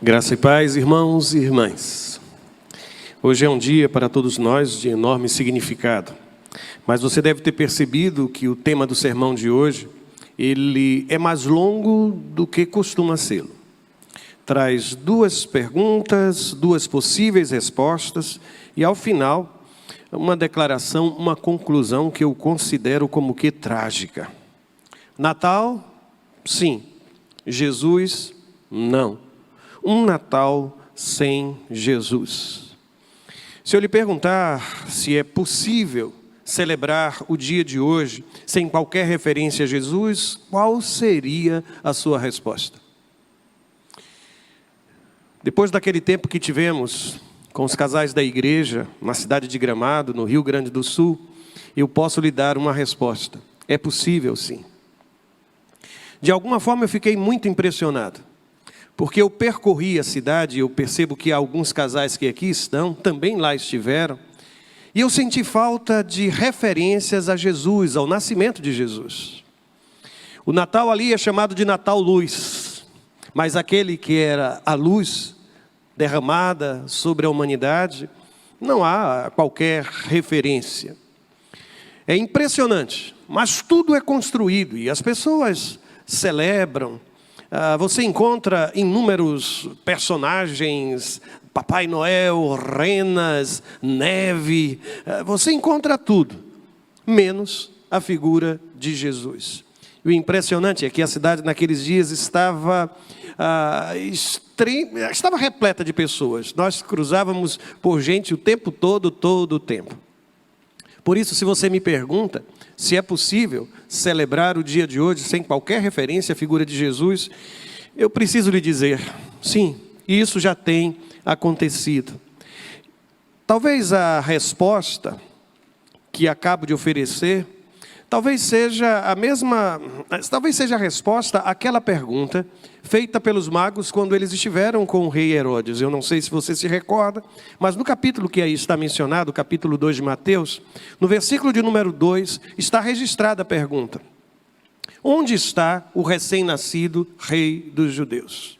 Graça e paz, irmãos e irmãs. Hoje é um dia para todos nós de enorme significado. Mas você deve ter percebido que o tema do sermão de hoje, ele é mais longo do que costuma ser. Traz duas perguntas, duas possíveis respostas e, ao final, uma declaração, uma conclusão que eu considero como que trágica. Natal, sim. Jesus, não. Um Natal sem Jesus. Se eu lhe perguntar se é possível celebrar o dia de hoje sem qualquer referência a Jesus, qual seria a sua resposta? Depois daquele tempo que tivemos com os casais da igreja, na cidade de Gramado, no Rio Grande do Sul, eu posso lhe dar uma resposta. É possível, sim. De alguma forma eu fiquei muito impressionado, porque eu percorri a cidade e eu percebo que alguns casais que aqui estão, também lá estiveram, e eu senti falta de referências a Jesus, ao nascimento de Jesus. O Natal ali é chamado de Natal Luz, mas aquele que era a luz derramada sobre a humanidade, não há qualquer referência. É impressionante, mas tudo é construído e as pessoas celebram. Você encontra inúmeros personagens, Papai Noel, renas, neve, você encontra tudo, menos a figura de Jesus. E o impressionante é que a cidade naqueles dias estava repleta de pessoas. Nós cruzávamos por gente o tempo todo o tempo. Por isso, se você me pergunta se é possível celebrar o dia de hoje sem qualquer referência à figura de Jesus, eu preciso lhe dizer, sim, isso já tem acontecido. Talvez a resposta que acabo de oferecer, talvez seja a resposta àquela pergunta feita pelos magos quando eles estiveram com o rei Herodes. Eu não sei se você se recorda, mas no capítulo que aí está mencionado, capítulo 2 de Mateus, no versículo de número 2, está registrada a pergunta: onde está o recém-nascido rei dos judeus?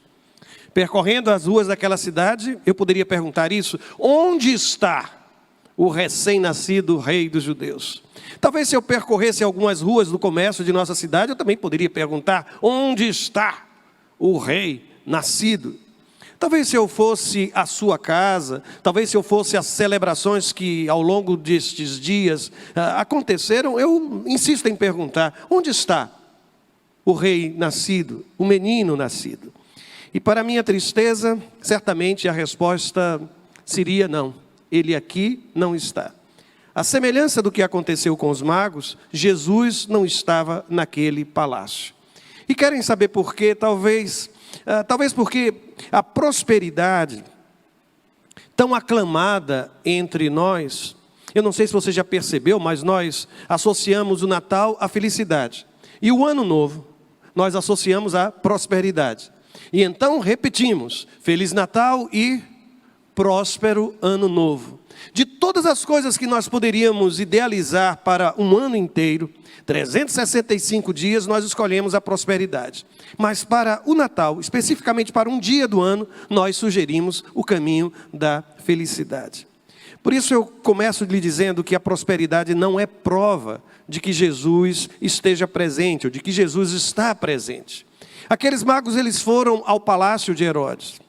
Percorrendo as ruas daquela cidade, eu poderia perguntar isso: onde está o recém-nascido rei dos judeus? Talvez se eu percorresse algumas ruas do comércio de nossa cidade, eu também poderia perguntar: onde está o rei nascido? Talvez se eu fosse à sua casa, talvez se eu fosse às celebrações que ao longo destes dias aconteceram, eu insisto em perguntar: onde está o rei nascido, o menino nascido? E para minha tristeza, certamente a resposta seria não, ele aqui não está. A semelhança do que aconteceu com os magos, Jesus não estava naquele palácio. E querem saber por quê? Talvez porque a prosperidade tão aclamada entre nós, eu não sei se você já percebeu, mas nós associamos o Natal à felicidade. E o Ano Novo, nós associamos à prosperidade. E então repetimos: Feliz Natal e próspero Ano Novo. De todas as coisas que nós poderíamos idealizar para um ano inteiro, 365 dias, nós escolhemos a prosperidade. Mas para o Natal, especificamente para um dia do ano, nós sugerimos o caminho da felicidade. Por isso eu começo lhe dizendo que a prosperidade não é prova de que Jesus esteja presente, ou de que Jesus está presente. Aqueles magos, eles foram ao palácio de Herodes.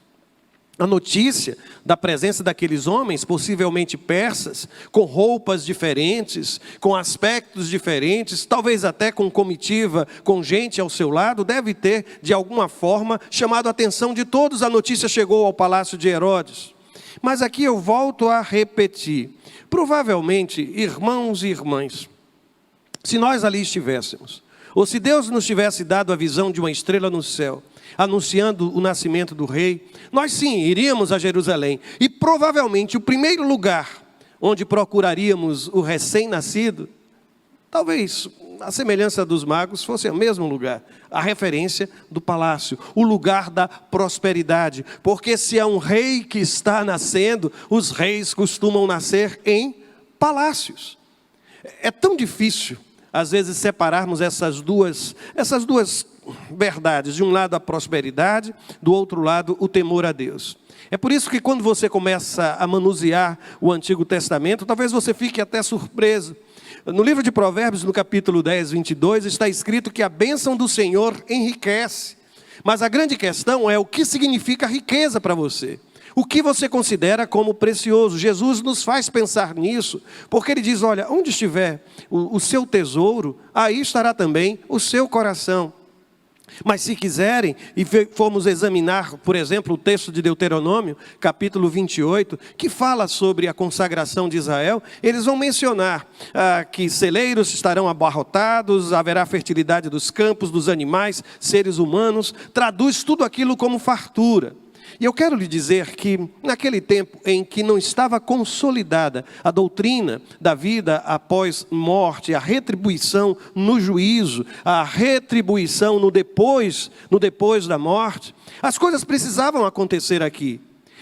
A notícia da presença daqueles homens, possivelmente persas, com roupas diferentes, com aspectos diferentes, talvez até com comitiva, com gente ao seu lado, deve ter, de alguma forma, chamado a atenção de todos. A notícia chegou ao palácio de Herodes. Mas aqui eu volto a repetir. Provavelmente, irmãos e irmãs, se nós ali estivéssemos, ou se Deus nos tivesse dado a visão de uma estrela no céu, anunciando o nascimento do rei, nós sim iríamos a Jerusalém. E provavelmente o primeiro lugar onde procuraríamos o recém-nascido, talvez a semelhança dos magos fosse o mesmo lugar, a referência do palácio, o lugar da prosperidade. Porque se é um rei que está nascendo, os reis costumam nascer em palácios. É tão difícil, às vezes, separarmos essas duas verdades. De um lado a prosperidade, do outro lado o temor a Deus. É por isso que quando você começa a manusear o Antigo Testamento, talvez você fique até surpreso. No livro de Provérbios, no capítulo 10, 22, está escrito que a bênção do Senhor enriquece. Mas a grande questão é o que significa riqueza para você. O que você considera como precioso? Jesus nos faz pensar nisso, porque Ele diz, olha, onde estiver o seu tesouro, aí estará também o seu coração. Mas se quiserem, e formos examinar, por exemplo, o texto de Deuteronômio, capítulo 28, que fala sobre a consagração de Israel, eles vão mencionar que celeiros estarão abarrotados, haverá fertilidade dos campos, dos animais, seres humanos, traduz tudo aquilo como fartura. E eu quero lhe dizer que, naquele tempo em que não estava consolidada a doutrina da vida após morte, a retribuição no juízo, a retribuição no depois da morte, as coisas precisavam acontecer aqui.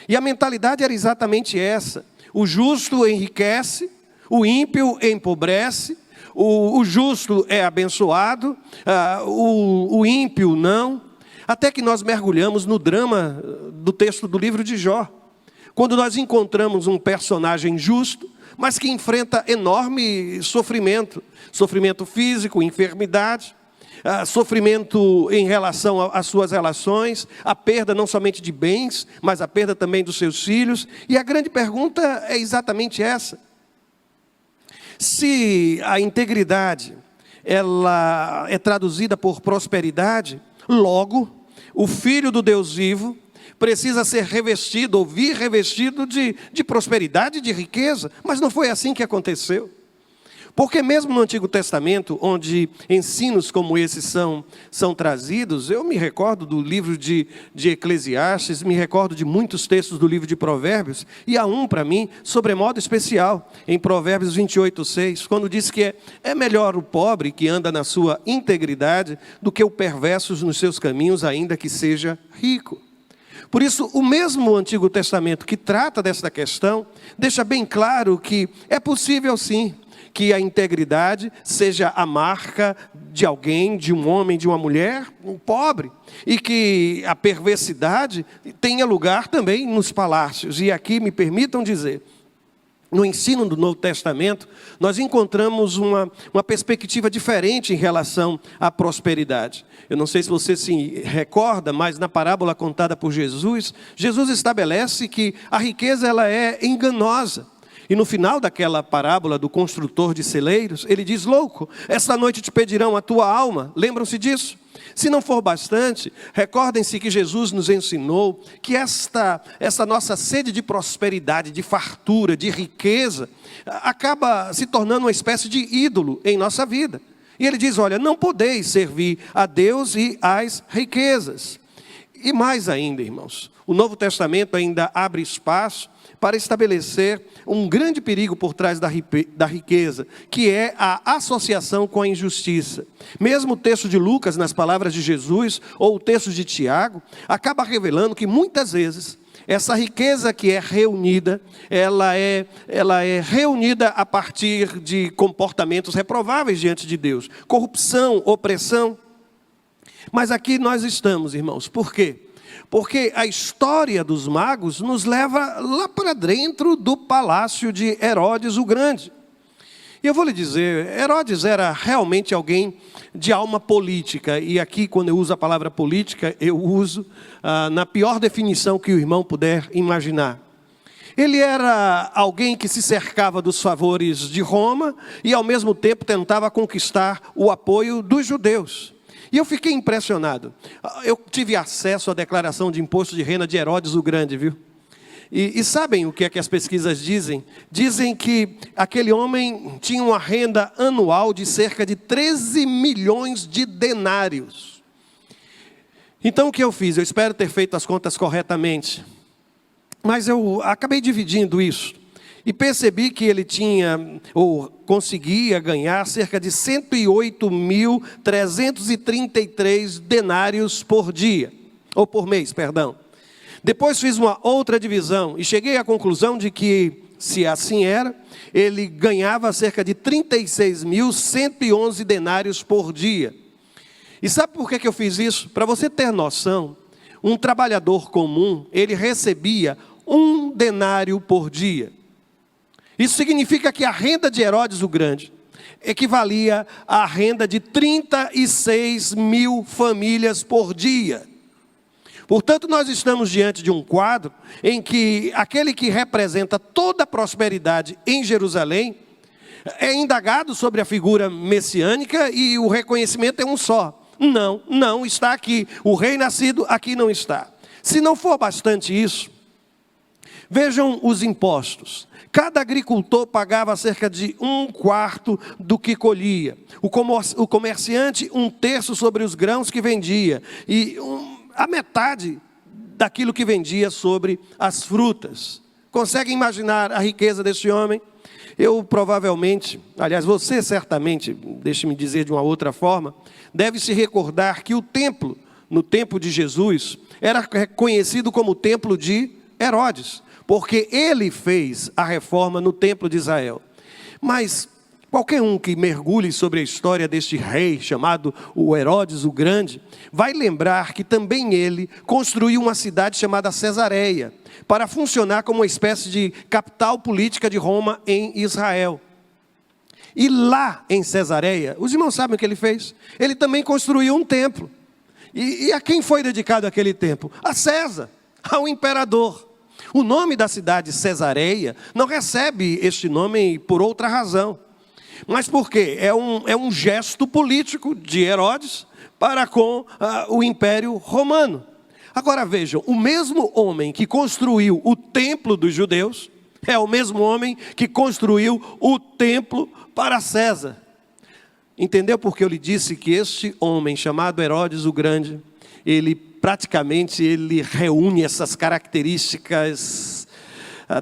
E a mentalidade era exatamente essa. O justo enriquece, o ímpio empobrece, o justo é abençoado, o ímpio não. Até que nós mergulhamos no drama do texto do livro de Jó. Quando nós encontramos um personagem justo, mas que enfrenta enorme sofrimento. Sofrimento físico, enfermidade, sofrimento em relação às suas relações, a perda não somente de bens, mas a perda também dos seus filhos. E a grande pergunta é exatamente essa. Se a integridade ela é traduzida por prosperidade, logo, o Filho do Deus vivo precisa ser revestido, ou vir revestido de prosperidade e de riqueza. Mas não foi assim que aconteceu. Porque mesmo no Antigo Testamento, onde ensinos como esses são trazidos, eu me recordo do livro de Eclesiastes, me recordo de muitos textos do livro de Provérbios, e há um para mim, sobremodo especial, em Provérbios 28:6, quando diz que é melhor o pobre que anda na sua integridade, do que o perverso nos seus caminhos, ainda que seja rico. Por isso, o mesmo Antigo Testamento que trata dessa questão, deixa bem claro que é possível sim, que a integridade seja a marca de alguém, de um homem, de uma mulher, um pobre. E que a perversidade tenha lugar também nos palácios. E aqui me permitam dizer, no ensino do Novo Testamento, nós encontramos uma perspectiva diferente em relação à prosperidade. Eu não sei se você se recorda, mas na parábola contada por Jesus, Jesus estabelece que a riqueza ela é enganosa. E no final daquela parábola do construtor de celeiros, ele diz, louco, esta noite te pedirão a tua alma. Lembram-se disso? Se não for bastante, recordem-se que Jesus nos ensinou que esta nossa sede de prosperidade, de fartura, de riqueza, acaba se tornando uma espécie de ídolo em nossa vida. E ele diz, olha, não podeis servir a Deus e às riquezas. E mais ainda, irmãos, o Novo Testamento ainda abre espaço para estabelecer um grande perigo por trás da riqueza, que é a associação com a injustiça. Mesmo o texto de Lucas, nas palavras de Jesus, ou o texto de Tiago, acaba revelando que muitas vezes essa riqueza que é reunida, ela é reunida a partir de comportamentos reprováveis diante de Deus. Corrupção, opressão. Mas aqui nós estamos, irmãos, por quê? Porque a história dos magos nos leva lá para dentro do palácio de Herodes o Grande. E eu vou lhe dizer, Herodes era realmente alguém de alma política. E aqui, quando eu uso a palavra política, eu uso na pior definição que o irmão puder imaginar. Ele era alguém que se cercava dos favores de Roma e, ao mesmo tempo, tentava conquistar o apoio dos judeus. E eu fiquei impressionado. Eu tive acesso à declaração de imposto de renda de Herodes o Grande, viu? E sabem o que é que as pesquisas dizem? Dizem que aquele homem tinha uma renda anual de cerca de 13 milhões de denários. Então o que eu fiz? Eu espero ter feito as contas corretamente. Mas eu acabei dividindo isso. E percebi que ele tinha, ou conseguia ganhar, cerca de 108.333 denários por dia. Ou por mês, perdão. Depois fiz uma outra divisão e cheguei à conclusão de que, se assim era, ele ganhava cerca de 36.111 denários por dia. E sabe por que eu fiz isso? Para você ter noção, um trabalhador comum, ele recebia 1 denário por dia. Isso significa que a renda de Herodes o Grande equivalia à renda de 36 mil famílias por dia. Portanto, nós estamos diante de um quadro em que aquele que representa toda a prosperidade em Jerusalém é indagado sobre a figura messiânica e o reconhecimento é um só. Não está aqui. O rei nascido aqui não está. Se não for bastante isso, vejam os impostos. Cada agricultor pagava cerca de 1/4 do que colhia. O comerciante, 1/3 sobre os grãos que vendia. E a metade daquilo que vendia sobre as frutas. Conseguem imaginar a riqueza desse homem? Eu provavelmente, aliás, você certamente, deixe-me dizer de uma outra forma, deve se recordar que o templo, no tempo de Jesus, era conhecido como o templo de Herodes, porque ele fez a reforma no templo de Israel. Mas qualquer um que mergulhe sobre a história deste rei, chamado o Herodes o Grande, vai lembrar que também ele construiu uma cidade chamada Cesareia, para funcionar como uma espécie de capital política de Roma em Israel. E lá em Cesareia, os irmãos sabem o que ele fez? Ele também construiu um templo. E a quem foi dedicado aquele templo? A César, ao imperador. O nome da cidade Cesareia não recebe este nome por outra razão. Mas por quê? É um gesto político de Herodes para com o Império Romano. Agora vejam, o mesmo homem que construiu o templo dos judeus é o mesmo homem que construiu o templo para César. Entendeu porque eu lhe disse que este homem chamado Herodes o Grande, ele praticamente reúne essas características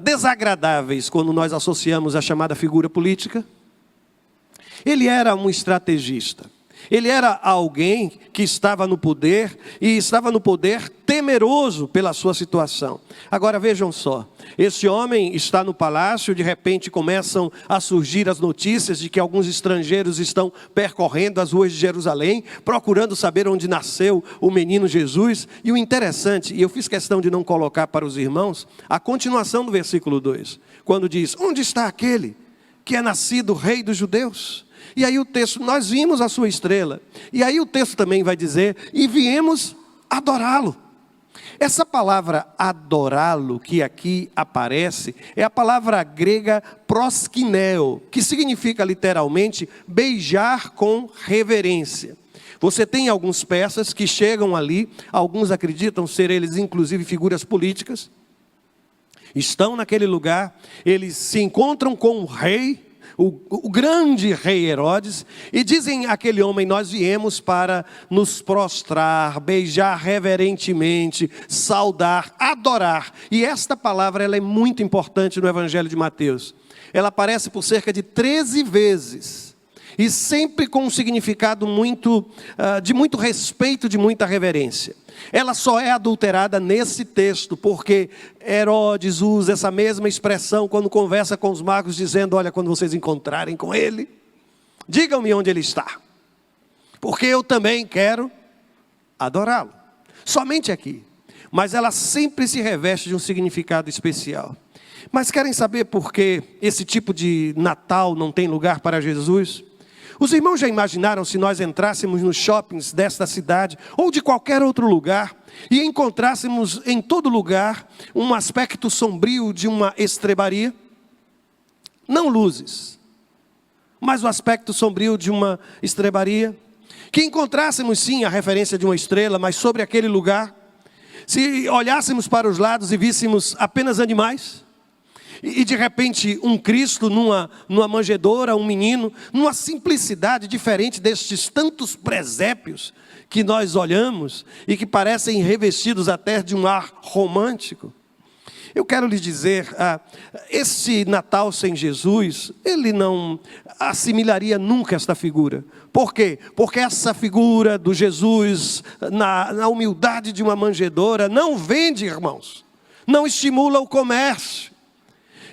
desagradáveis quando nós associamos a chamada figura política? Ele era um estrategista. Ele era alguém que estava no poder e estava no poder temeroso pela sua situação. Agora vejam só, esse homem está no palácio, de repente começam a surgir as notícias de que alguns estrangeiros estão percorrendo as ruas de Jerusalém, procurando saber onde nasceu o menino Jesus. E o interessante, e eu fiz questão de não colocar para os irmãos, a continuação do versículo 2, quando diz, onde está aquele que é nascido rei dos judeus? E aí o texto, nós vimos a sua estrela. E aí o texto também vai dizer, e viemos adorá-lo. Essa palavra adorá-lo que aqui aparece, é a palavra grega proskineo, que significa literalmente beijar com reverência. Você tem alguns persas que chegam ali, alguns acreditam ser eles inclusive figuras políticas, estão naquele lugar, eles se encontram com o rei, o grande rei Herodes, e dizem àquele homem, nós viemos para nos prostrar, beijar reverentemente, saudar, adorar. E esta palavra ela é muito importante no Evangelho de Mateus. Ela aparece por cerca de 13 vezes, e sempre com um significado de muito respeito, de muita reverência. Ela só é adulterada nesse texto, porque Herodes usa essa mesma expressão quando conversa com os magos, dizendo, olha, quando vocês encontrarem com ele, digam-me onde ele está, porque eu também quero adorá-lo. Somente aqui, mas ela sempre se reveste de um significado especial. Mas querem saber por que esse tipo de Natal não tem lugar para Jesus? Os irmãos já imaginaram se nós entrássemos nos shoppings desta cidade ou de qualquer outro lugar e encontrássemos em todo lugar um aspecto sombrio de uma estrebaria? Não luzes, mas o aspecto sombrio de uma estrebaria. Que encontrássemos sim a referência de uma estrela, mas sobre aquele lugar, se olhássemos para os lados e víssemos apenas animais, e de repente um Cristo numa manjedoura, um menino, numa simplicidade diferente destes tantos presépios que nós olhamos e que parecem revestidos até de um ar romântico. Eu quero lhes dizer, esse Natal sem Jesus, ele não assimilaria nunca esta figura. Por quê? Porque essa figura do Jesus na humildade de uma manjedoura não vende, irmãos, não estimula o comércio.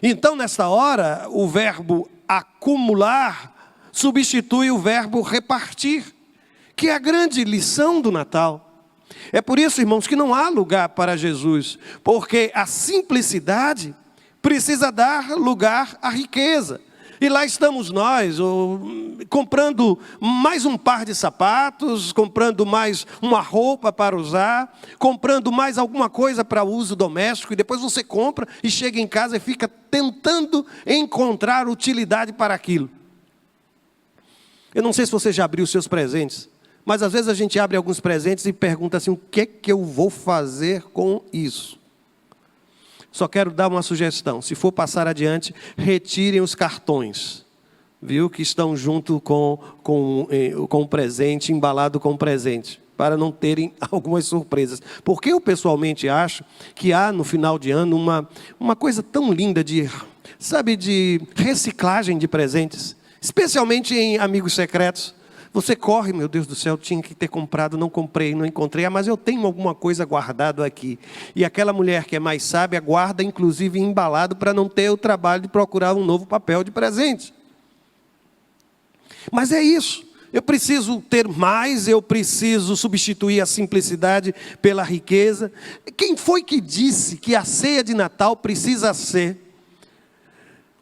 Então, nesta hora, o verbo acumular substitui o verbo repartir, que é a grande lição do Natal. É por isso, irmãos, que não há lugar para Jesus, porque a simplicidade precisa dar lugar à riqueza. E lá estamos nós, comprando mais um par de sapatos, comprando mais uma roupa para usar, comprando mais alguma coisa para uso doméstico, e depois você compra e chega em casa e fica tentando encontrar utilidade para aquilo. Eu não sei se você já abriu os seus presentes, mas às vezes a gente abre alguns presentes e pergunta assim, o que é que eu vou fazer com isso? Só quero dar uma sugestão, se for passar adiante, retirem os cartões, viu, que estão junto com o presente, embalado com o presente, para não terem algumas surpresas. Porque eu pessoalmente acho que há no final de ano uma coisa tão linda de reciclagem de presentes, especialmente em amigos secretos. Você corre, meu Deus do céu, tinha que ter comprado, não comprei, não encontrei, mas eu tenho alguma coisa guardado aqui. E aquela mulher que é mais sábia, guarda inclusive embalado para não ter o trabalho de procurar um novo papel de presente. Mas é isso, eu preciso ter mais, eu preciso substituir a simplicidade pela riqueza. Quem foi que disse que a ceia de Natal precisa ser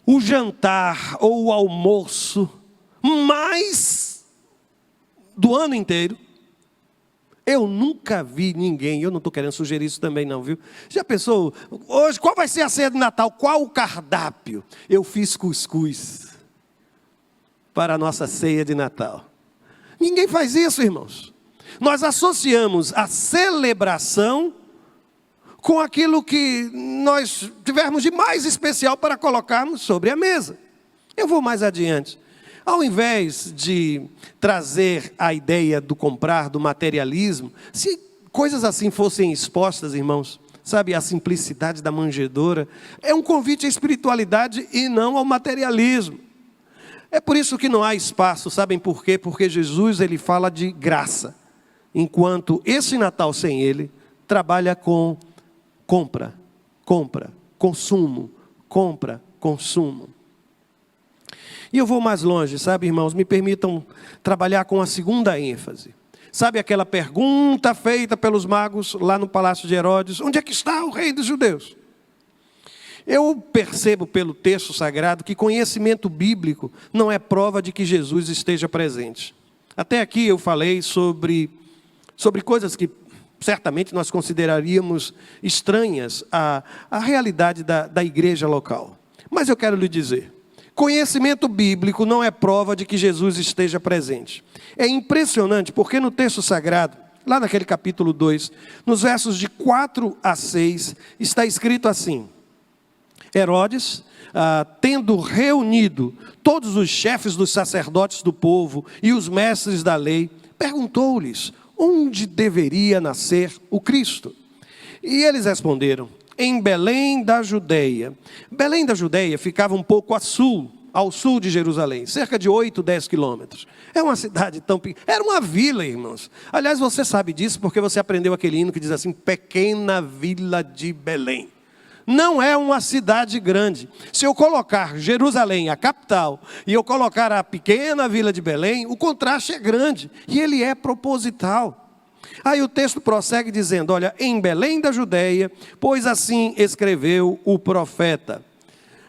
o jantar ou o almoço mais do ano inteiro? Eu nunca vi ninguém, eu não estou querendo sugerir isso também não, viu? Já pensou, hoje qual vai ser a ceia de Natal? Qual o cardápio? Eu fiz cuscuz para a nossa ceia de Natal. Ninguém faz isso, irmãos. Nós associamos a celebração com aquilo que nós tivermos de mais especial para colocarmos sobre a mesa. Eu vou mais adiante. Ao invés de trazer a ideia do comprar, do materialismo, se coisas assim fossem expostas, irmãos, sabe, a simplicidade da manjedoura, é um convite à espiritualidade e não ao materialismo. É por isso que não há espaço, sabem por quê? Porque Jesus, ele fala de graça, enquanto esse Natal sem ele, trabalha com compra, consumo, compra, consumo. E eu vou mais longe, sabe, irmãos, me permitam trabalhar com a segunda ênfase. Sabe aquela pergunta feita pelos magos lá no palácio de Herodes, onde é que está o rei dos judeus? Eu percebo pelo texto sagrado que conhecimento bíblico não é prova de que Jesus esteja presente. Até aqui eu falei sobre coisas que certamente nós consideraríamos estranhas à realidade da igreja local. Mas eu quero lhe dizer, conhecimento bíblico não é prova de que Jesus esteja presente. É impressionante porque no texto sagrado, lá naquele capítulo 2, nos versos de 4 a 6, está escrito assim: Herodes, tendo reunido todos os chefes dos sacerdotes do povo e os mestres da lei, perguntou-lhes onde deveria nascer o Cristo. E eles responderam: em Belém da Judeia. Belém da Judeia ficava um pouco ao sul de Jerusalém, cerca de 8, 10 quilômetros. É uma cidade tão pequena, era uma vila, irmãos. Aliás, você sabe disso porque você aprendeu aquele hino que diz assim, pequena vila de Belém. Não é uma cidade grande. Se eu colocar Jerusalém, a capital, e eu colocar a pequena vila de Belém, o contraste é grande, e ele é proposital. Aí o texto prossegue dizendo, olha, em Belém da Judeia, pois assim escreveu o profeta.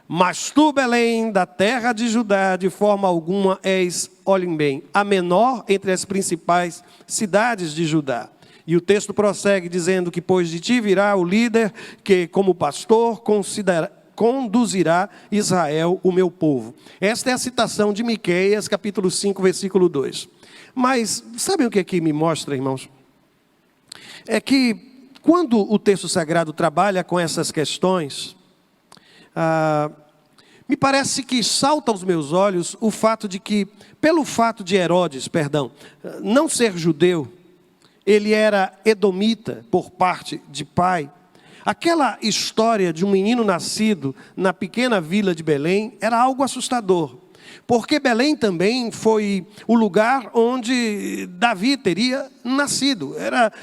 Mas tu, Belém, da terra de Judá, de forma alguma és, olhem bem, a menor entre as principais cidades de Judá. E o texto prossegue dizendo que, pois de ti virá o líder que, como pastor, conduzirá Israel, o meu povo. Esta é a citação de Miqueias, capítulo 5, versículo 2. Mas, sabem o que aqui me mostra, irmãos? É que, quando o texto sagrado trabalha com essas questões, me parece que salta aos meus olhos o fato de que, pelo fato de Herodes, não ser judeu, ele era edomita por parte de pai. Aquela história de um menino nascido na pequena vila de Belém era algo assustador. Porque Belém também foi o lugar onde Davi teria nascido,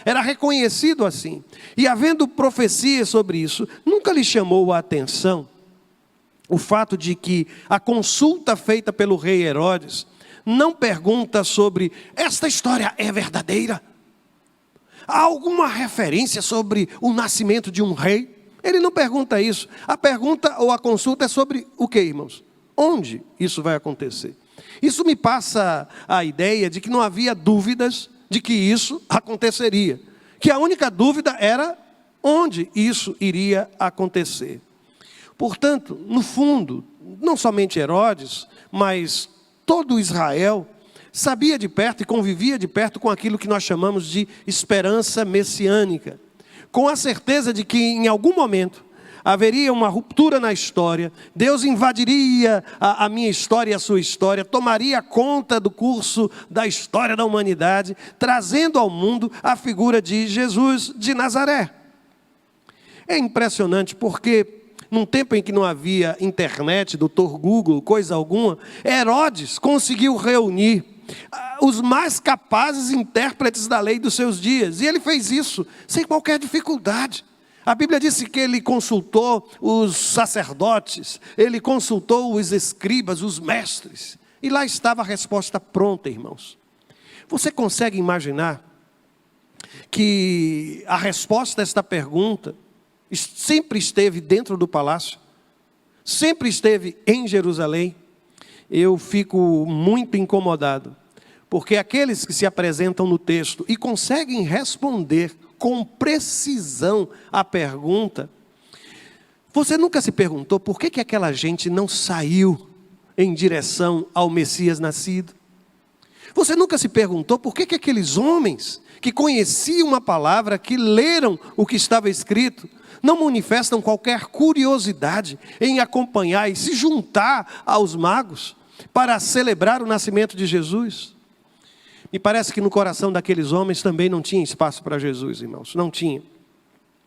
era reconhecido assim. E havendo profecias sobre isso, nunca lhe chamou a atenção o fato de que a consulta feita pelo rei Herodes não pergunta sobre: esta história é verdadeira? Há alguma referência sobre o nascimento de um rei? Ele não pergunta isso. A pergunta ou a consulta é sobre o que, irmãos? Onde isso vai acontecer? Isso me passa a ideia de que não havia dúvidas de que isso aconteceria. Que a única dúvida era onde isso iria acontecer. Portanto, no fundo, não somente Herodes, mas todo Israel sabia de perto e convivia de perto com aquilo que nós chamamos de esperança messiânica. Com a certeza de que em algum momento haveria uma ruptura na história, Deus invadiria a minha história e a sua história, tomaria conta do curso da história da humanidade, trazendo ao mundo a figura de Jesus de Nazaré. É impressionante porque num tempo em que não havia internet, doutor Google, coisa alguma, Herodes conseguiu reunir os mais capazes intérpretes da lei dos seus dias, e ele fez isso sem qualquer dificuldade. A Bíblia disse que ele consultou os sacerdotes, ele consultou os escribas, os mestres, e lá estava a resposta pronta, irmãos. Você consegue imaginar que a resposta a esta pergunta sempre esteve dentro do palácio? Sempre esteve em Jerusalém? Eu fico muito incomodado, porque aqueles que se apresentam no texto e conseguem responder com precisão a pergunta, você nunca se perguntou por que aquela gente não saiu em direção ao Messias nascido? Você nunca se perguntou por que aqueles homens que conheciam a palavra, que leram o que estava escrito, não manifestam qualquer curiosidade em acompanhar e se juntar aos magos para celebrar o nascimento de Jesus? Me parece que no coração daqueles homens também não tinha espaço para Jesus, irmãos, não tinha.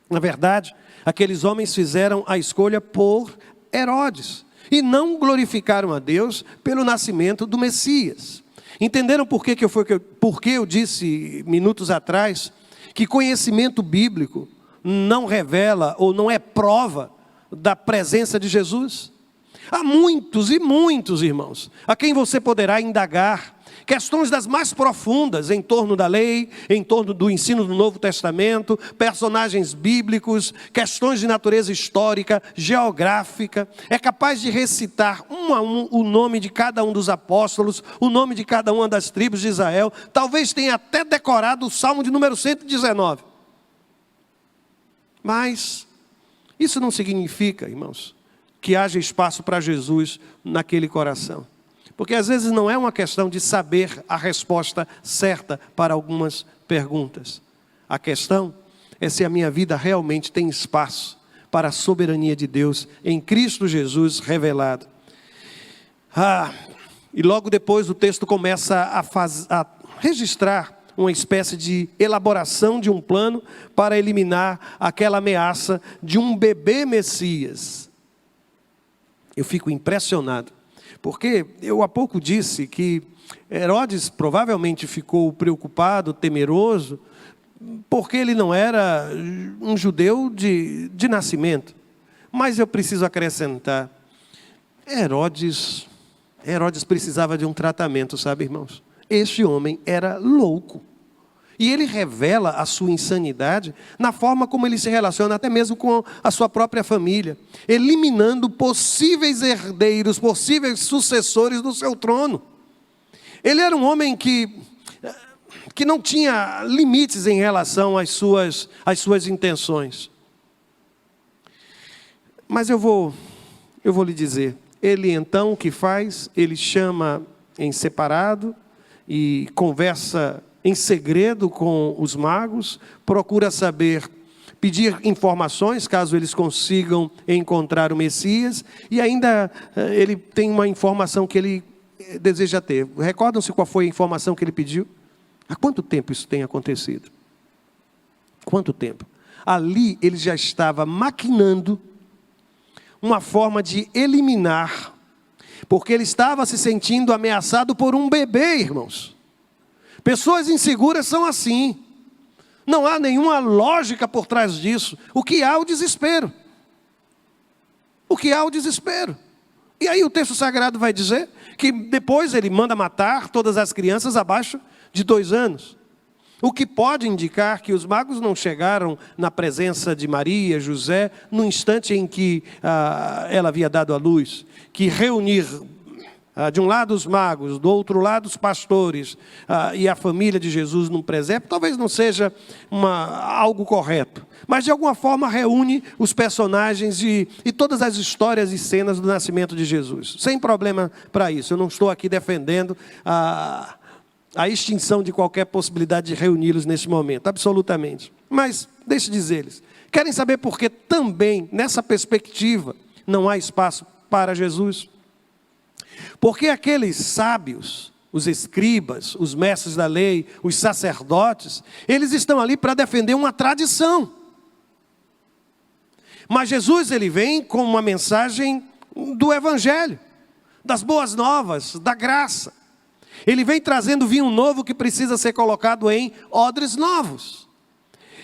Na verdade, aqueles homens fizeram a escolha por Herodes e não glorificaram a Deus pelo nascimento do Messias. Entenderam por que eu disse minutos atrás que conhecimento bíblico não revela ou não é prova da presença de Jesus? Há muitos e muitos irmãos a quem você poderá indagar questões das mais profundas em torno da lei, em torno do ensino do Novo Testamento, personagens bíblicos, questões de natureza histórica, geográfica. É capaz de recitar um a um o nome de cada um dos apóstolos, o nome de cada uma das tribos de Israel. Talvez tenha até decorado o Salmo de número 119. Mas isso não significa, irmãos, que haja espaço para Jesus naquele coração. Porque às vezes não é uma questão de saber a resposta certa para algumas perguntas. A questão é se a minha vida realmente tem espaço para a soberania de Deus em Cristo Jesus revelado. E logo depois o texto começa a registrar uma espécie de elaboração de um plano para eliminar aquela ameaça de um bebê Messias. Eu fico impressionado. Porque eu há pouco disse que Herodes provavelmente ficou preocupado, temeroso, porque ele não era um judeu de nascimento. Mas eu preciso acrescentar, Herodes precisava de um tratamento, sabe, irmãos? Este homem era louco. E ele revela a sua insanidade na forma como ele se relaciona até mesmo com a sua própria família, eliminando possíveis herdeiros, possíveis sucessores do seu trono. Ele era um homem que não tinha limites em relação às suas intenções. Mas eu vou lhe dizer, ele então o que faz? Ele chama em separado e conversa em segredo com os magos, procura saber, pedir informações, caso eles consigam encontrar o Messias, e ainda ele tem uma informação que ele deseja ter. Recordam-se qual foi a informação que ele pediu? Há quanto tempo isso tem acontecido? Quanto tempo? Ali ele já estava maquinando uma forma de eliminar, porque ele estava se sentindo ameaçado por um bebê, irmãos. Pessoas inseguras são assim. Não há nenhuma lógica por trás disso. O que há é o desespero. O que há é o desespero. E aí o texto sagrado vai dizer que depois ele manda matar todas as crianças abaixo de 2 anos. O que pode indicar que os magos não chegaram na presença de Maria, José, no instante em que ela havia dado à luz. Que reunir de um lado os magos, do outro lado os pastores e a família de Jesus num presépio, talvez não seja algo correto. Mas de alguma forma reúne os personagens e todas as histórias e cenas do nascimento de Jesus. Sem problema para isso. Eu não estou aqui defendendo a extinção de qualquer possibilidade de reuni-los nesse momento, absolutamente. Mas, deixe eu dizer-lhes, querem saber por que também, nessa perspectiva, não há espaço para Jesus? Porque aqueles sábios, os escribas, os mestres da lei, os sacerdotes, eles estão ali para defender uma tradição. Mas Jesus, ele vem com uma mensagem do Evangelho, das boas novas, da graça. Ele vem trazendo vinho novo que precisa ser colocado em odres novos.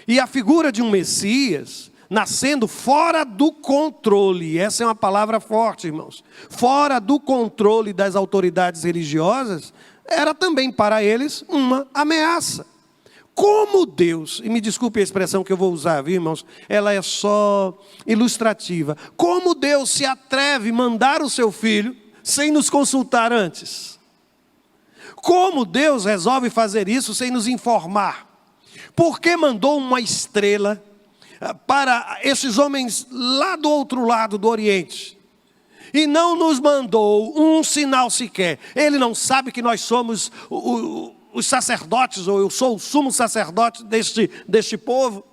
E a figura de um Messias, nascendo fora do controle, essa é uma palavra forte, irmãos, fora do controle das autoridades religiosas, era também para eles uma ameaça. Como Deus, e me desculpe a expressão que eu vou usar, viu, irmãos, ela é só ilustrativa. Como Deus se atreve a mandar o seu filho sem nos consultar antes? Como Deus resolve fazer isso sem nos informar? Por que mandou uma estrela para esses homens lá do outro lado do Oriente? E não nos mandou um sinal sequer. Ele não sabe que nós somos os sacerdotes, ou eu sou o sumo sacerdote deste povo?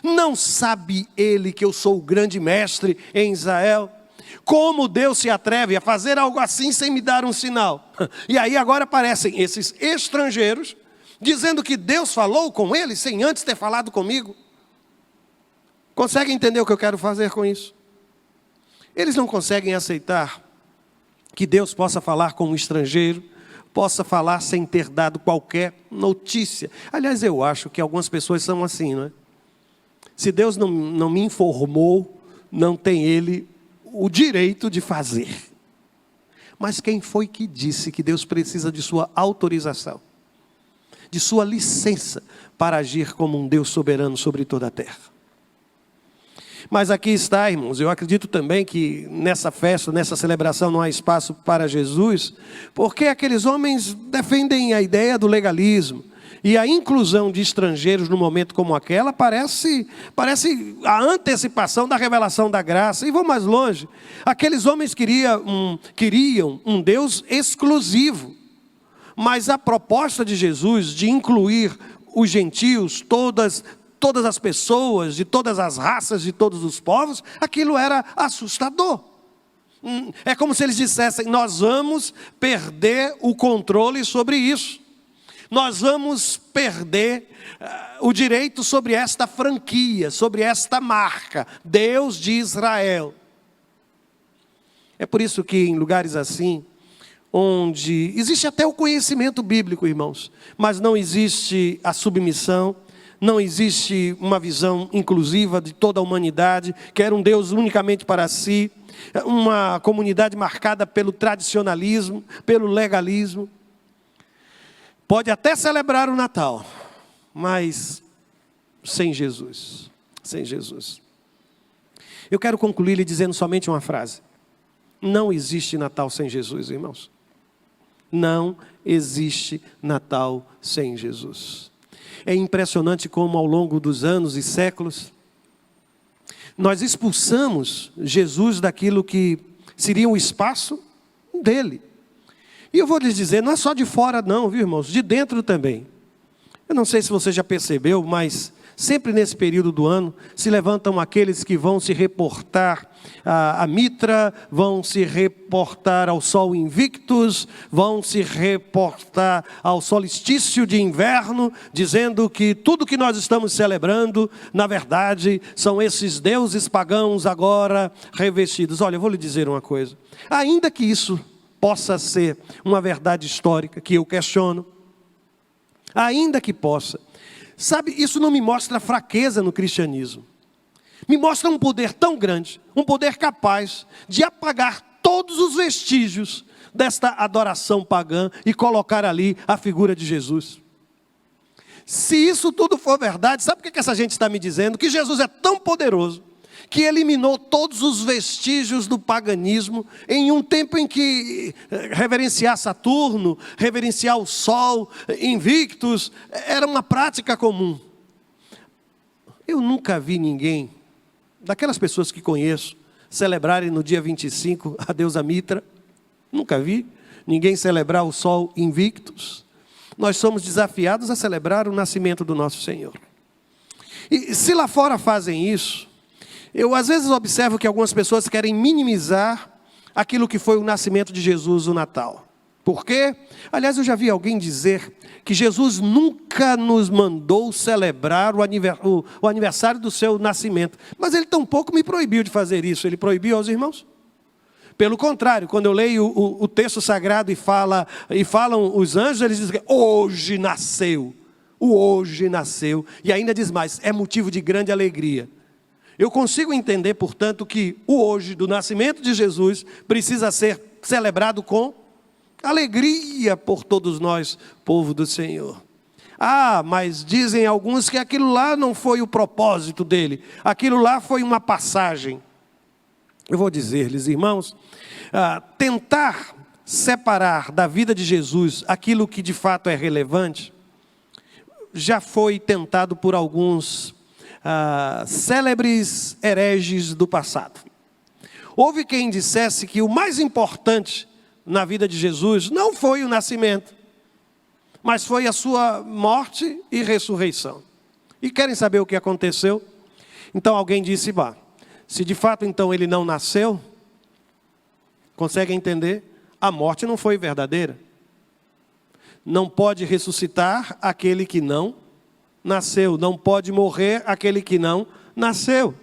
Não sabe ele que eu sou o grande mestre em Israel? Como Deus se atreve a fazer algo assim sem me dar um sinal? E aí agora aparecem esses estrangeiros dizendo que Deus falou com eles sem antes ter falado comigo. Consegue entender o que eu quero fazer com isso? Eles não conseguem aceitar que Deus possa falar com um estrangeiro, possa falar sem ter dado qualquer notícia. Aliás, eu acho que algumas pessoas são assim, não é? Se Deus não me informou, não tem Ele o direito de fazer. Mas quem foi que disse que Deus precisa de sua autorização, de sua licença para agir como um Deus soberano sobre toda a terra? Mas aqui está, irmãos, eu acredito também que nessa festa, nessa celebração não há espaço para Jesus, porque aqueles homens defendem a ideia do legalismo. E a inclusão de estrangeiros num momento como aquela parece a antecipação da revelação da graça. E vou mais longe, aqueles homens queriam um Deus exclusivo. Mas a proposta de Jesus de incluir os gentios, todas as pessoas, de todas as raças, de todos os povos, aquilo era assustador. É como se eles dissessem: nós vamos perder o controle sobre isso. Nós vamos perder o direito sobre esta franquia, sobre esta marca, Deus de Israel. É por isso que em lugares assim, onde existe até o conhecimento bíblico, irmãos, mas não existe a submissão, não existe uma visão inclusiva de toda a humanidade, quer um Deus unicamente para si, uma comunidade marcada pelo tradicionalismo, pelo legalismo. Pode até celebrar o Natal, mas sem Jesus. Sem Jesus. Eu quero concluir lhe dizendo somente uma frase. Não existe Natal sem Jesus, irmãos. Não existe Natal sem Jesus. É impressionante como ao longo dos anos e séculos, nós expulsamos Jesus daquilo que seria o espaço dele. E eu vou lhes dizer, não é só de fora não, viu, irmãos? De dentro também. Eu não sei se você já percebeu, mas sempre nesse período do ano se levantam aqueles que vão se reportar a Mitra, vão se reportar ao Sol Invictus, vão se reportar ao solstício de inverno, dizendo que tudo que nós estamos celebrando, na verdade, são esses deuses pagãos agora revestidos. Olha, eu vou lhe dizer uma coisa. Ainda que isso possa ser uma verdade histórica, que eu questiono, ainda que possa, sabe, isso não me mostra fraqueza no cristianismo, me mostra um poder tão grande, um poder capaz de apagar todos os vestígios desta adoração pagã e colocar ali a figura de Jesus. Se isso tudo for verdade, sabe o que essa gente está me dizendo? Que Jesus é tão poderoso que eliminou todos os vestígios do paganismo em um tempo em que reverenciar Saturno, reverenciar o Sol, invictus, era uma prática comum. Eu nunca vi ninguém, daquelas pessoas que conheço, celebrarem no dia 25 a deusa Mitra. Nunca vi ninguém celebrar o Sol invictus. Nós somos desafiados a celebrar o nascimento do nosso Senhor. E se lá fora fazem isso, eu às vezes observo que algumas pessoas querem minimizar aquilo que foi o nascimento de Jesus, o Natal. Por quê? Aliás, eu já vi alguém dizer que Jesus nunca nos mandou celebrar o aniversário do seu nascimento. Mas ele tampouco me proibiu de fazer isso. Ele proibiu aos irmãos? Pelo contrário, quando eu leio o texto sagrado e falam os anjos, eles dizem que hoje nasceu. O hoje nasceu. E ainda diz mais, é motivo de grande alegria. Eu consigo entender, portanto, que o hoje do nascimento de Jesus precisa ser celebrado com alegria por todos nós, povo do Senhor. Ah, mas dizem alguns que aquilo lá não foi o propósito dele. Aquilo lá foi uma passagem. Eu vou dizer-lhes, irmãos, tentar separar da vida de Jesus aquilo que de fato é relevante, já foi tentado por alguns célebres hereges do passado. Houve quem dissesse que o mais importante na vida de Jesus não foi o nascimento, mas foi a sua morte e ressurreição. E querem saber o que aconteceu? Então alguém disse, se de fato então ele não nasceu, consegue entender? A morte não foi verdadeira. Não pode ressuscitar aquele que não nasceu. Não pode morrer aquele que não nasceu.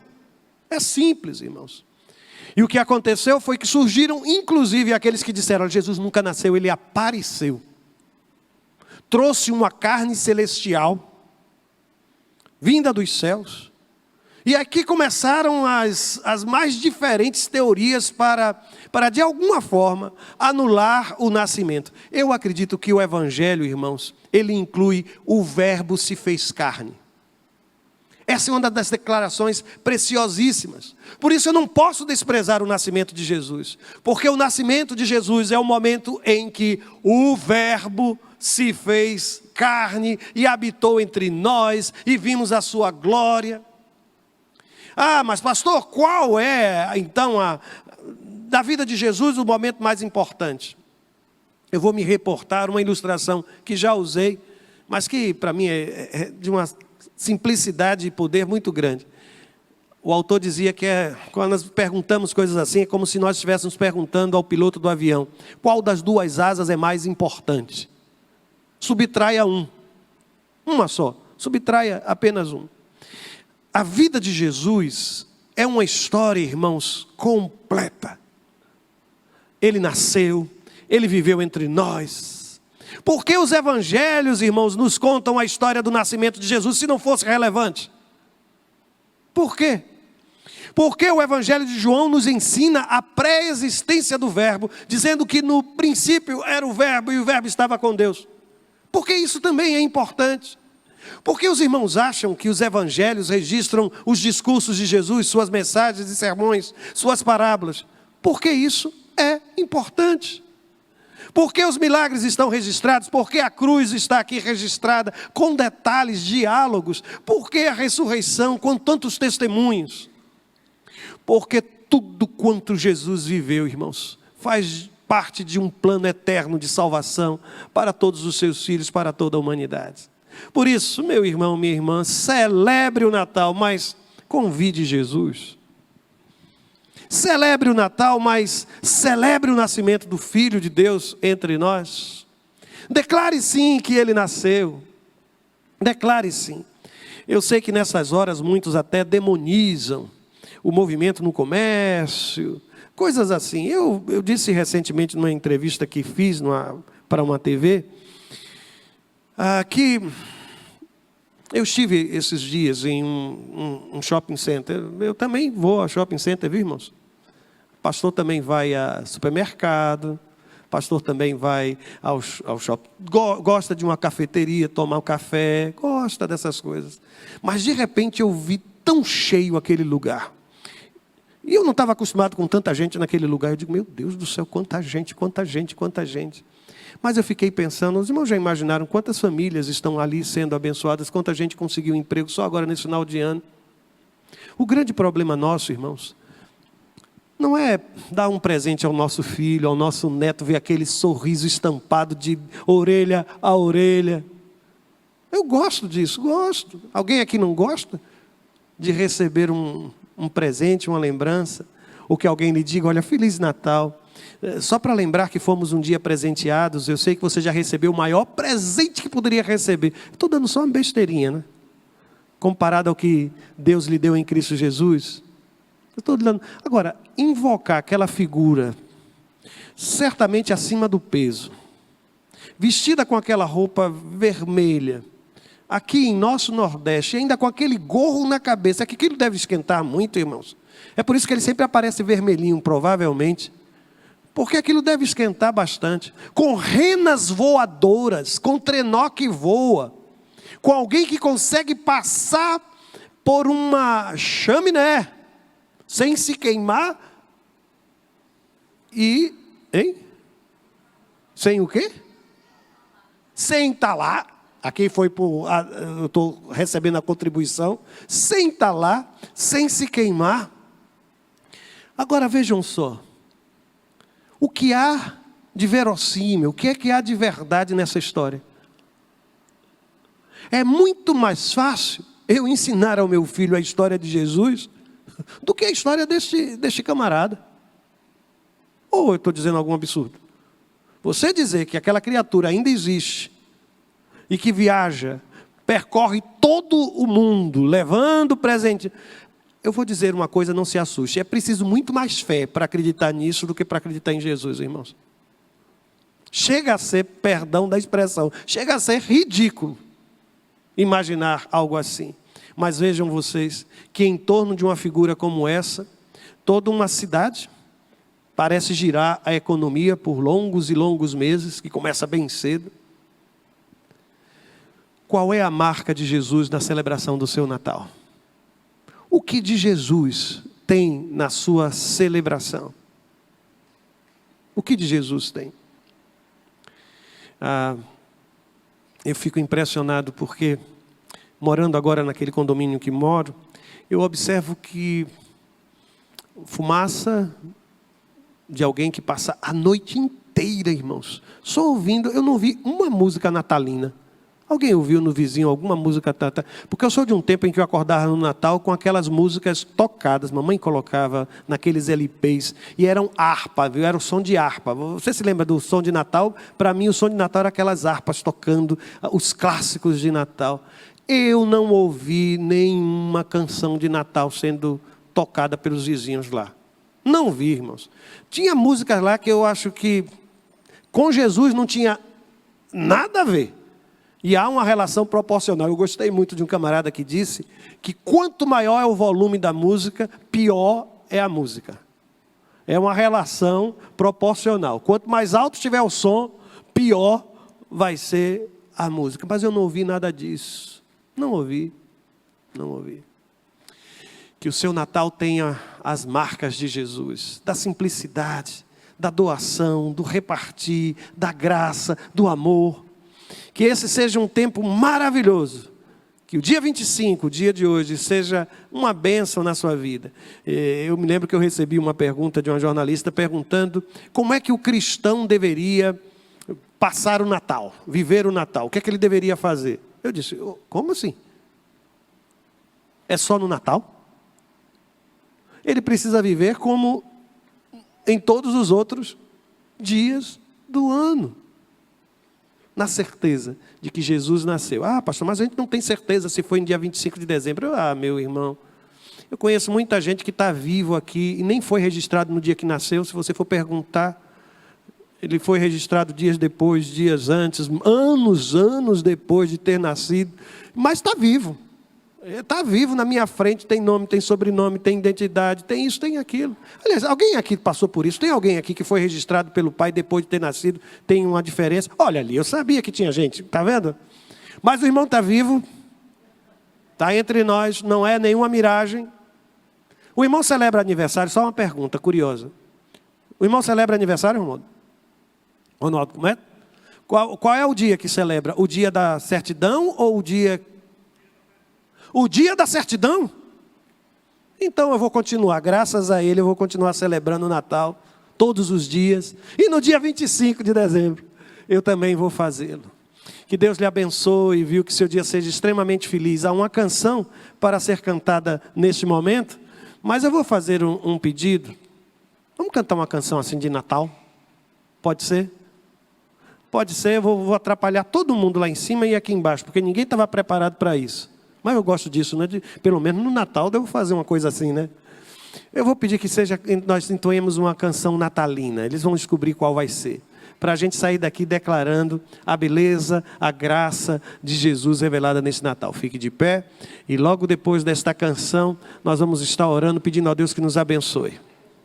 É simples, irmãos. E o que aconteceu foi que surgiram inclusive aqueles que disseram, Jesus nunca nasceu, ele apareceu. Trouxe uma carne celestial, vinda dos céus. E aqui começaram as mais diferentes teorias para de alguma forma, anular o nascimento. Eu acredito que o Evangelho, irmãos, ele inclui o verbo se fez carne. Essa é uma das declarações preciosíssimas. Por isso eu não posso desprezar o nascimento de Jesus. Porque o nascimento de Jesus é o momento em que o verbo se fez carne e habitou entre nós e vimos a sua glória. Ah, mas pastor, qual é então da vida de Jesus o momento mais importante? Eu vou me reportar uma ilustração que já usei, mas que para mim é de uma simplicidade e poder muito grande. O autor dizia que quando nós perguntamos coisas assim, é como se nós estivéssemos perguntando ao piloto do avião, qual das duas asas é mais importante? Subtraia uma só, subtraia apenas um. A vida de Jesus é uma história, irmãos, completa. Ele nasceu, ele viveu entre nós. Por que os evangelhos, irmãos, nos contam a história do nascimento de Jesus se não fosse relevante? Por quê? Porque o evangelho de João nos ensina a pré-existência do verbo, dizendo que no princípio era o verbo e o verbo estava com Deus. Porque isso também é importante. Porque os irmãos acham que os evangelhos registram os discursos de Jesus, suas mensagens e sermões, suas parábolas? Porque isso é importante. Porque os milagres estão registrados, porque a cruz está aqui registrada com detalhes, diálogos, porque a ressurreição com tantos testemunhos. Porque tudo quanto Jesus viveu, irmãos, faz parte de um plano eterno de salvação para todos os seus filhos, para toda a humanidade. Por isso, meu irmão, minha irmã, celebre o Natal, mas convide Jesus. Celebre o Natal, mas celebre o nascimento do Filho de Deus entre nós. Declare sim que Ele nasceu. Declare sim. Eu sei que nessas horas muitos até demonizam o movimento no comércio, coisas assim. Eu disse recentemente numa entrevista que fiz para uma TV, que eu estive esses dias em um shopping center. Eu também vou ao shopping center, viu, irmãos? Pastor também vai a supermercado, pastor também vai ao shopping, gosta de uma cafeteria, tomar um café, gosta dessas coisas. Mas de repente eu vi tão cheio aquele lugar. E eu não estava acostumado com tanta gente naquele lugar. Eu digo, meu Deus do céu, quanta gente, quanta gente, quanta gente. Mas eu fiquei pensando, os irmãos já imaginaram quantas famílias estão ali sendo abençoadas, quanta gente conseguiu emprego só agora nesse final de ano. O grande problema nosso, irmãos, não é dar um presente ao nosso filho, ao nosso neto, ver aquele sorriso estampado de orelha a orelha. Eu gosto disso, gosto. Alguém aqui não gosta de receber um presente, uma lembrança? Ou que alguém lhe diga, olha, Feliz Natal. Só para lembrar que fomos um dia presenteados, eu sei que você já recebeu o maior presente que poderia receber. Estou dando só uma besteirinha, né? Comparado ao que Deus lhe deu em Cristo Jesus. Eu estou dando. Agora, invocar aquela figura, certamente acima do peso, vestida com aquela roupa vermelha, aqui em nosso Nordeste, ainda com aquele gorro na cabeça, que aquilo deve esquentar muito, irmãos. É por isso que ele sempre aparece vermelhinho, provavelmente. Porque aquilo deve esquentar bastante. Com renas voadoras, com trenó que voa, com alguém que consegue passar por uma chaminé, sem se queimar, e, sem o quê? Sem entalar. Aqui foi eu estou recebendo a contribuição. Sem entalar, sem se queimar. Agora vejam só. O que há de verossímil, o que é que há de verdade nessa história? É muito mais fácil eu ensinar ao meu filho a história de Jesus do que a história deste camarada. Ou eu estou dizendo algum absurdo? Você dizer que aquela criatura ainda existe e que viaja, percorre todo o mundo, levando presente. Eu vou dizer uma coisa, não se assuste. É preciso muito mais fé para acreditar nisso do que para acreditar em Jesus, irmãos. Chega a ser, perdão da expressão, chega a ser ridículo imaginar algo assim. Mas vejam vocês que em torno de uma figura como essa, toda uma cidade parece girar a economia por longos e longos meses, que começa bem cedo. Qual é a marca de Jesus na celebração do seu Natal? O que de Jesus tem na sua celebração? O que de Jesus tem? Eu fico impressionado porque, morando agora naquele condomínio que moro, eu observo que fumaça de alguém que passa a noite inteira, irmãos, só ouvindo. Eu não ouvi uma música natalina. Alguém ouviu no vizinho alguma música? Porque eu sou de um tempo em que eu acordava no Natal com aquelas músicas tocadas. Mamãe colocava naqueles LPs. E eram harpa, viu? Era o som de harpa. Você se lembra do som de Natal? Para mim o som de Natal era aquelas harpas tocando os clássicos de Natal. Eu não ouvi nenhuma canção de Natal sendo tocada pelos vizinhos lá. Não vi, irmãos. Tinha músicas lá que eu acho que com Jesus não tinha nada a ver. E há uma relação proporcional. Eu gostei muito de um camarada que disse que quanto maior é o volume da música, pior é a música. É uma relação proporcional. Quanto mais alto estiver o som, pior vai ser a música. Mas eu não ouvi nada disso. Não ouvi. Que o seu Natal tenha as marcas de Jesus, da simplicidade, da doação, do repartir, da graça, do amor. Que esse seja um tempo maravilhoso. Que o dia 25, o dia de hoje, seja uma bênção na sua vida. Eu me lembro que eu recebi uma pergunta de uma jornalista perguntando como é que o cristão deveria passar o Natal, viver o Natal. O que é que ele deveria fazer? Eu disse, como assim? É só no Natal? Ele precisa viver como em todos os outros dias do ano. Na certeza de que Jesus nasceu. Pastor, mas a gente não tem certeza se foi no dia 25 de dezembro. Meu irmão, eu conheço muita gente que está vivo aqui e nem foi registrado no dia que nasceu. Se você for perguntar, ele foi registrado dias depois, dias antes, anos depois de ter nascido. Mas está vivo. Está vivo na minha frente, tem nome, tem sobrenome, tem identidade, tem isso, tem aquilo. Aliás, alguém aqui passou por isso? Tem alguém aqui que foi registrado pelo pai depois de ter nascido? Tem uma diferença? Olha ali, eu sabia que tinha gente, está vendo? Mas o irmão está vivo, está entre nós, não é nenhuma miragem. O irmão celebra aniversário, só uma pergunta curiosa. O irmão celebra aniversário, Ronaldo? Ronaldo, como é? Qual é o dia que celebra? O dia da certidão ou o dia... O dia da certidão? Então eu vou continuar, graças a ele, eu vou continuar celebrando o Natal todos os dias. E no dia 25 de dezembro, eu também vou fazê-lo. Que Deus lhe abençoe, viu, que seu dia seja extremamente feliz. Há uma canção para ser cantada neste momento, mas eu vou fazer um pedido. Vamos cantar uma canção assim de Natal? Pode ser? Pode ser, eu vou atrapalhar todo mundo lá em cima e aqui embaixo, porque ninguém estava preparado para isso. Mas eu gosto disso, né? Pelo menos no Natal devo fazer uma coisa assim, né? Eu vou pedir que nós entoemos uma canção natalina. Eles vão descobrir qual vai ser. Para a gente sair daqui declarando a beleza, a graça de Jesus revelada nesse Natal. Fique de pé. E logo depois desta canção, nós vamos estar orando, pedindo a Deus que nos abençoe.